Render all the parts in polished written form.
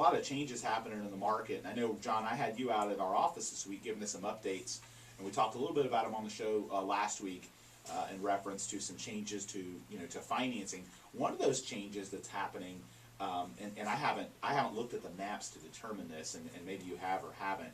lot of changes happening in the market. And I know, John, I had you out at our office this week giving us some updates, and we talked a little bit about them on the show last week in reference to some changes to to financing. One of those changes that's happening, and I haven't looked at the maps to determine this, and maybe you have or haven't.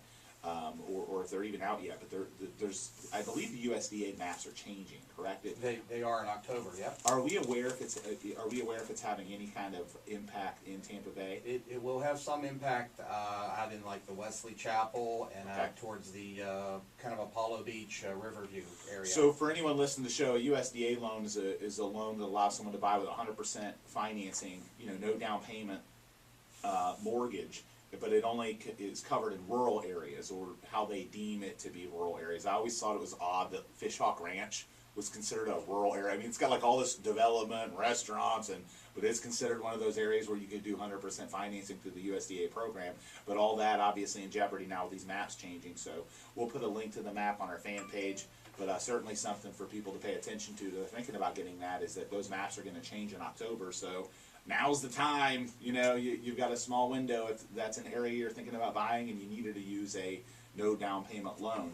Or if they're even out yet, but there's I believe the USDA maps are changing, correct? They are in October. Yep. Are we aware if it's having any kind of impact in Tampa Bay? It will have some impact out in like the Wesley Chapel and Okay. towards the kind of Apollo Beach, Riverview area. So for anyone listening to the show, a USDA loan is a loan that allows someone to buy with 100% financing, no down payment mortgage. But it only is covered in rural areas, or how they deem it to be rural areas. I always thought it was odd that Fishhawk Ranch was considered a rural area. I mean, it's got like all this development, restaurants, but it's considered one of those areas where you could do 100% financing through the USDA program. But all that obviously in jeopardy now with these maps changing. So we'll put a link to the map on our fan page. But certainly something for people to pay attention to. They're thinking about getting that is that those maps are going to change in October. So now's the time. You've got a small window if that's an area you're thinking about buying and you needed to use a no down payment loan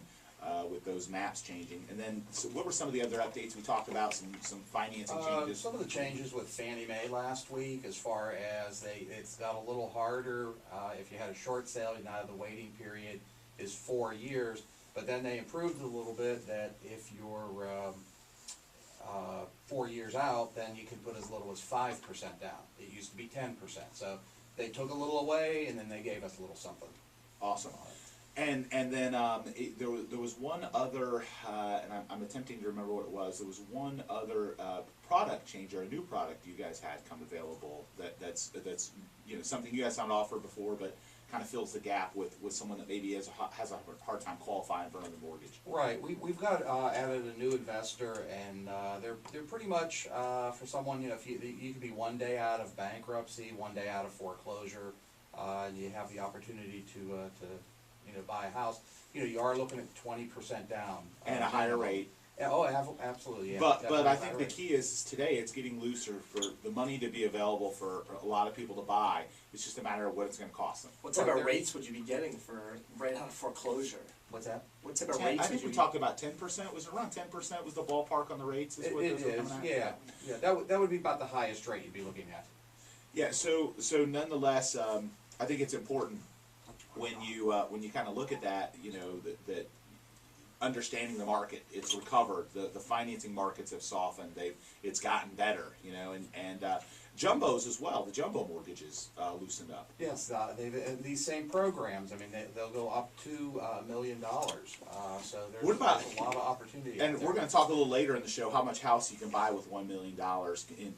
with those maps changing. And then, so what were some of the other updates we talked about? Some financing changes. Some of the changes with Fannie Mae last week, as far as it's got a little harder. If you had a short sale, now the waiting period is 4 years. But then they improved it a little bit that if you're 4 years out, then you can put as little as 5% down. It used to be 10%. So they took a little away, and then they gave us a little something. Awesome. And then there was one other, and I'm attempting to remember what it was. There was one other product change, or a new product you guys had come available that's something you guys haven't offered before, but kind of fills the gap with someone that maybe has a hard time qualifying for another mortgage. Right. We've got added a new investor, and they're pretty much for someone, if you could be 1 day out of bankruptcy, 1 day out of foreclosure, and you have the opportunity to buy a house. You are looking at 20% down And a higher rate. Oh, absolutely. Yeah, but I think the key is today it's getting looser for the money to be available for a lot of people to buy. It's just a matter of what it's going to cost them. What type of rates would you be getting for right out of foreclosure? What's that? What type of rates? I think we talked about 10%. Was it around 10%? Was the ballpark on the rates? It is. Yeah. That would be about the highest rate you'd be looking at. Yeah. So nonetheless, I think it's important when you kind of look at that, that understanding the market, it's recovered. The financing markets have softened. It's gotten better, and jumbos as well. The jumbo mortgages loosened up. Yes, these same programs. I mean, they'll go up to $1 million. So there's a lot of opportunity. And we're going to talk a little later in the show how much house you can buy with $1 million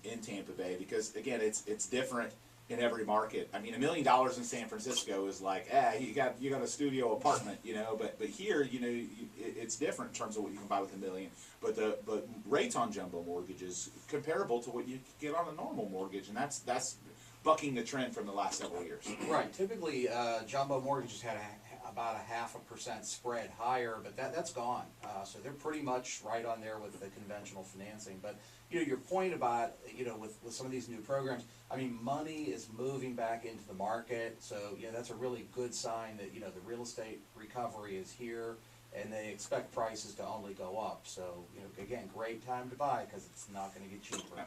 in Tampa Bay, because again, it's different in every market. I mean, $1 million in San Francisco is like, you got a studio apartment, but here, it's different in terms of what you can buy with $1 million. But rates on jumbo mortgages comparable to what you get on a normal mortgage, and that's bucking the trend from the last several years. Right. Typically, jumbo mortgages had about a 0.5% spread higher, but that's gone. So they're pretty much right on there with the conventional financing. But your point about with some of these new programs, I mean, money is moving back into the market. So that's a really good sign that the real estate recovery is here, and they expect prices to only go up. So again, great time to buy because it's not going to get cheaper.